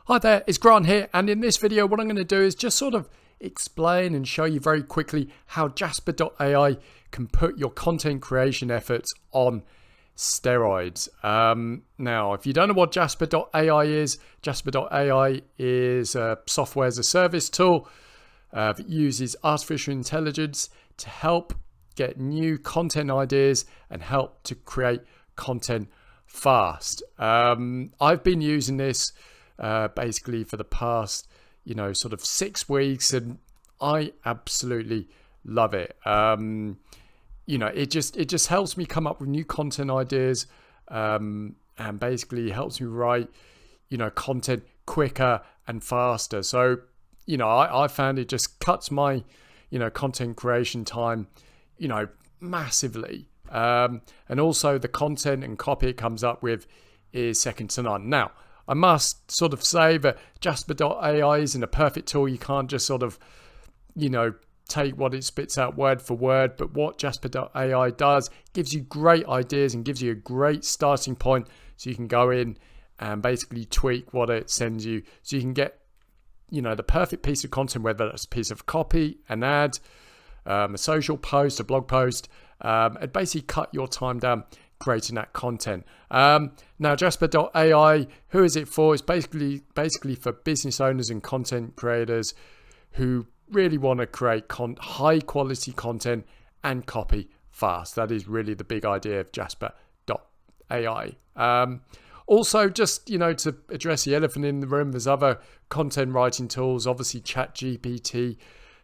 Hi there, it's Grant here, and in this video what I'm going to do is just sort of explain and show you very quickly how Jasper.ai can put your content creation efforts on steroids. Now, if you don't know what Jasper.ai is a software as a service tool that uses artificial intelligence to help get new content ideas and help to create content fast. I've been using this basically for the past, sort of 6 weeks, and I absolutely love it. It just helps me come up with new content ideas, and basically helps me write, content quicker and faster. So, I found it just cuts my, content creation time, massively. And also the content and copy it comes up with is second to none. Now, I must sort of say that Jasper.ai isn't a perfect tool. You can't just sort of, take what it spits out word for word. But what Jasper.ai does, gives you great ideas and gives you a great starting point, so you can go in and basically tweak what it sends you, so you can get, the perfect piece of content, whether it's a piece of copy, an ad, a social post, a blog post, and basically cut your time down creating that content. Now, Jasper.ai, who is it for? It's basically for business owners and content creators who really want to create high quality content and copy fast. That is really the big idea of Jasper.ai. Also, just, to address the elephant in the room, there's other content writing tools. Obviously, ChatGPT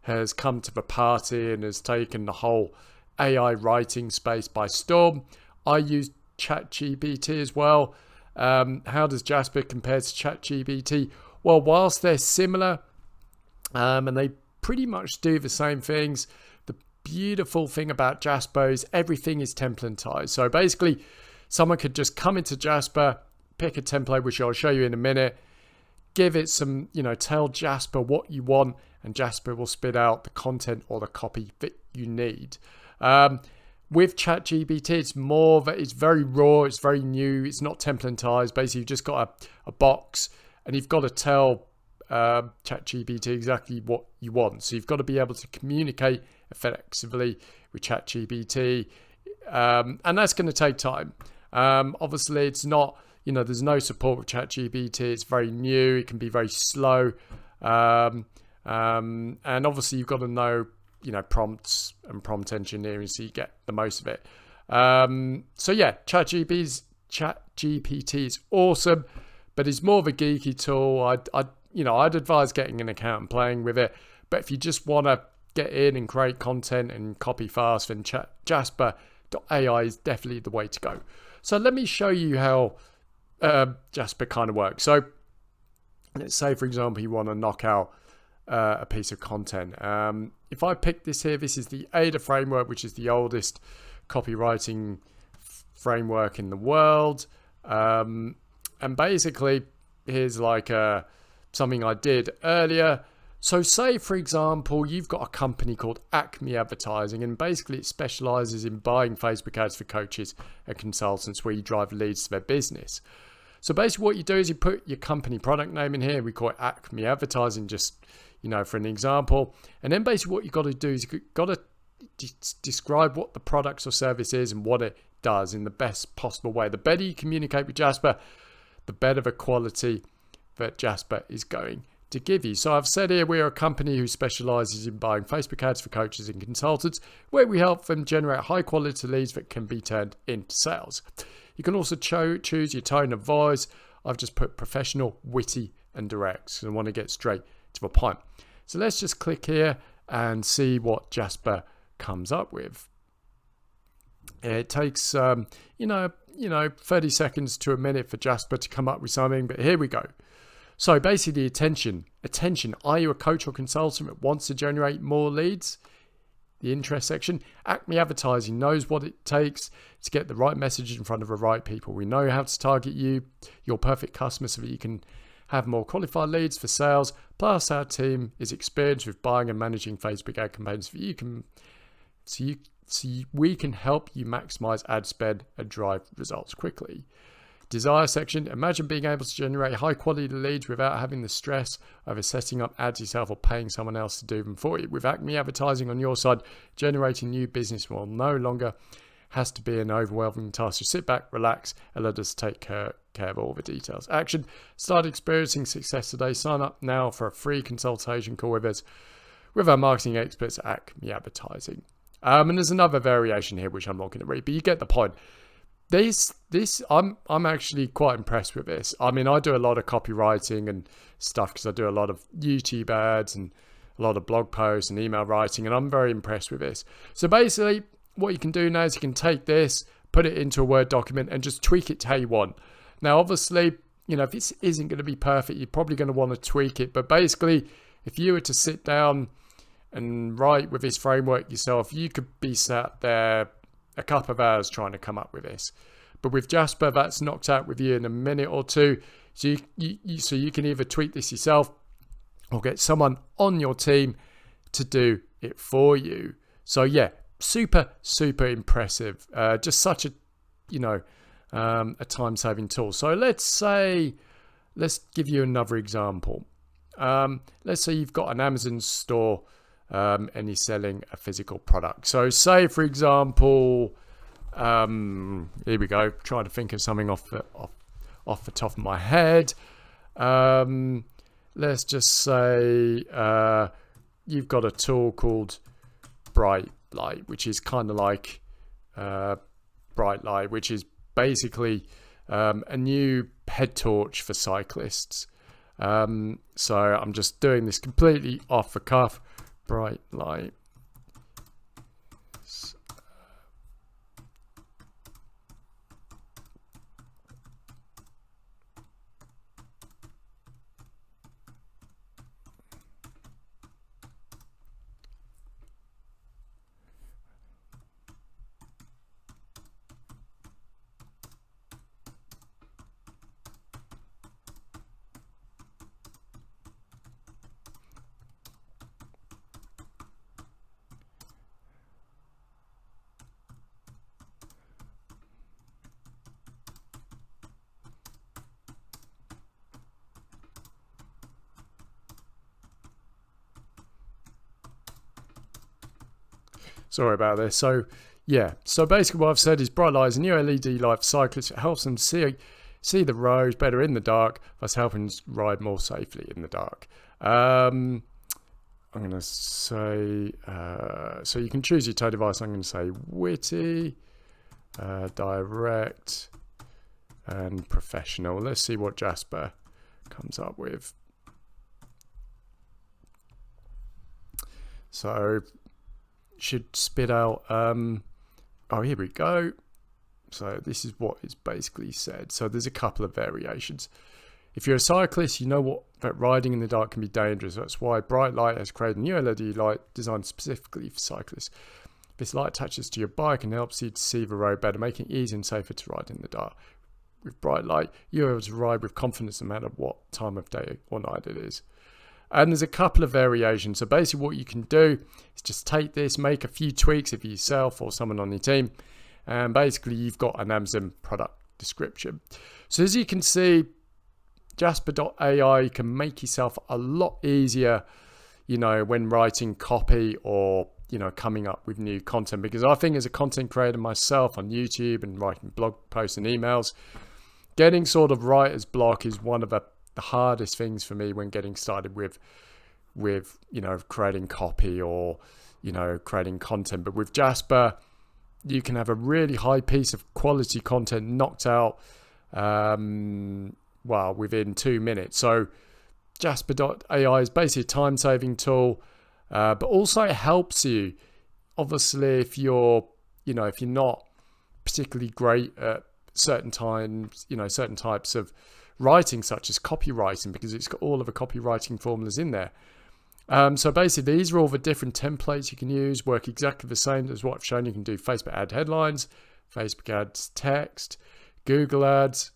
has come to the party and has taken the whole AI writing space by storm. I use ChatGPT as well. How does Jasper compare to ChatGPT? Well, whilst they're similar, and they pretty much do the same things, the beautiful thing about Jasper is everything is templatized. So basically, someone could just come into Jasper, pick a template, which I'll show you in a minute, give it some, tell Jasper what you want, and Jasper will spit out the content or the copy that you need. With ChatGPT, it's very raw, it's very new, it's not templatized. Basically, you've just got a box, and you've got to tell ChatGPT exactly what you want. So you've got to be able to communicate effectively with ChatGPT, and that's going to take time. Obviously, it's not, there's no support with ChatGPT. It's very new. It can be very slow, and obviously you've got to know, prompts and prompt engineering, so you get the most of it. So yeah, ChatGPT is awesome, but it's more of a geeky tool. I'd advise getting an account and playing with it. But if you just want to get in and create content and copy fast, then Jasper.ai is definitely the way to go. So let me show you how Jasper kind of works. So let's say, for example, you want to knock out a piece of content. If I pick this here, this is the Ada framework, which is the oldest copywriting framework in the world. And basically, here's like something I did earlier. So say, for example, you've got a company called Acme Advertising, and basically it specializes in buying Facebook ads for coaches and consultants where you drive leads to their business. So basically what you do is you put your company product name in here. We call it Acme Advertising, just, for an example. And then basically what you've got to do is you've got to describe what the product or service is and what it does in the best possible way. The better you communicate with Jasper, the better the quality that Jasper is going to give you. So I've said here, we're a company who specializes in buying Facebook ads for coaches and consultants, where we help them generate high quality leads that can be turned into sales. You can also choose your tone of voice. I've just put professional, witty, and direct, so I want to get straight to the point. So let's just click here and see what Jasper comes up with. It takes 30 seconds to a minute for Jasper to come up with something, but here we go. So basically, attention. Are you a coach or consultant that wants to generate more leads? The interest section. Acme Advertising knows what it takes to get the right message in front of the right people. We know how to target you, your perfect customer, so that you can have more qualified leads for sales. Plus, our team is experienced with buying and managing Facebook ad campaigns for you. We can help you maximize ad spend and drive results quickly. Desire section. Imagine being able to generate high quality leads without having the stress over setting up ads yourself or paying someone else to do them for you. With Acme Advertising on your side, generating new business will no longer has to be an overwhelming task. So sit back, relax, and let us take care of all the details. Action. Start experiencing success today. Sign up now for a free consultation call with us, with our marketing experts at Acme Advertising. And there's another variation here, which I'm not going to read, but you get the point. I'm actually quite impressed with this. I mean, I do a lot of copywriting and stuff because I do a lot of YouTube ads and a lot of blog posts and email writing, and I'm very impressed with this. So basically, what you can do now is you can take this, put it into a Word document, and just tweak it to how you want. Now, obviously, if this isn't going to be perfect, you're probably going to want to tweak it. But basically, if you were to sit down and write with this framework yourself, you could be sat there a couple of hours trying to come up with this. But with Jasper, that's knocked out with you in a minute or two. So you can either tweak this yourself or get someone on your team to do it for you. So yeah, super impressive. Just such a a time-saving tool. So let's give you another example. Let's say you've got an Amazon store and you're selling a physical product. So say, for example, here we go, trying to think of something off the top of my head. Let's just say you've got a tool called Bright Light, which is kind of like Bright Light, which is basically a new head torch for cyclists. So I'm just doing this completely off the cuff. Bright Light. Sorry about this. So yeah, so basically what I've said is Bright Light is a new LED light for cyclists. It helps them see the road better in the dark, thus helping ride more safely in the dark. I'm going to say, so you can choose your tone device. I'm going to say witty, direct, and professional. Let's see what Jasper comes up with. So should spit out, oh, here we go. So this is what it's basically said. So there's a couple of variations. If you're a cyclist, you know that riding in the dark can be dangerous. That's why Bright Light has created a new LED light designed specifically for cyclists. This light attaches to your bike and helps you to see the road better, making it easier and safer to ride in the dark. With Bright Light, you're able to ride with confidence no matter what time of day or night it is. And there's a couple of variations. So basically what you can do is just take this, make a few tweaks if yourself or someone on your team, and basically you've got an Amazon product description. So as you can see, Jasper.ai can make yourself a lot easier, when writing copy or, coming up with new content. Because I think as a content creator myself on YouTube and writing blog posts and emails, getting sort of writer's block is one of the hardest things for me when getting started with creating copy or creating content. But with Jasper, you can have a really high piece of quality content knocked out within 2 minutes. So Jasper.ai is basically a time-saving tool, but also it helps you. Obviously, if you're not particularly great at certain times, certain types of writing, such as copywriting, because it's got all of the copywriting formulas in there. So basically, these are all the different templates you can use, work exactly the same as what I've shown. You can do Facebook ad headlines, Facebook ads text, Google ads,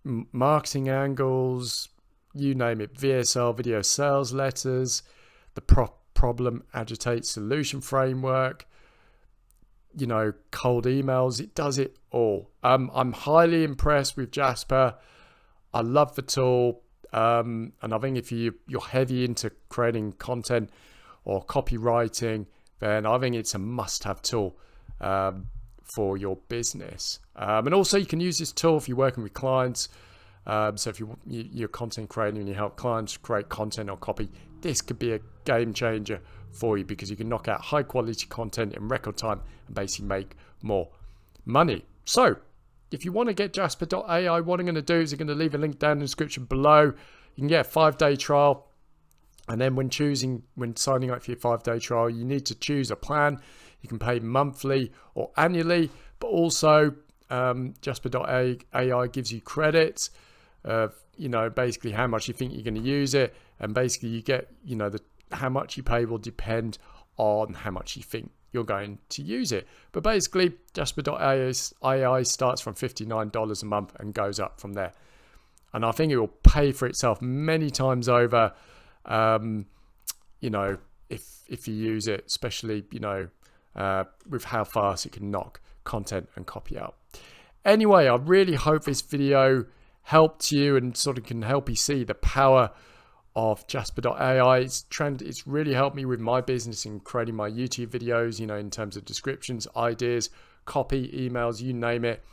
marketing angles, you name it, VSL, video sales letters, the problem agitate solution framework, cold emails. It does it all. I'm highly impressed with Jasper. I love the tool. And I think if you're heavy into creating content or copywriting, then I think it's a must-have tool for your business. And also you can use this tool if you're working with clients. So if you're content creating and you help clients create content or copy, this could be a game changer for you, because you can knock out high quality content in record time and basically make more money. So if you want to get Jasper.ai, what I'm going to do is I'm going to leave a link down in the description below. You can get a 5-day trial. And then when signing up for your 5-day trial, you need to choose a plan. You can pay monthly or annually, but also Jasper.ai gives you credit, basically how much you think you're going to use it. And basically you get, how much you pay will depend on how much you think you're going to use it. But basically Jasper.ai starts from $59 a month and goes up from there. And I think it will pay for itself many times over, if you use it, especially, with how fast it can knock content and copy out. Anyway, I really hope this video helped you and sort of can help you see the power of Jasper.ai. It's really helped me with my business in creating my YouTube videos, in terms of descriptions, ideas, copy, emails, you name it.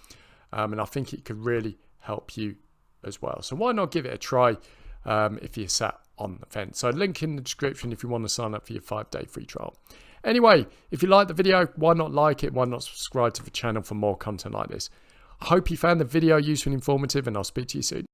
And I think it could really help you as well. So why not give it a try if you're sat on the fence? So link in the description if you want to sign up for your 5-day free trial. Anyway, if you like the video, why not like it? Why not subscribe to the channel for more content like this? I hope you found the video useful and informative, and I'll speak to you soon.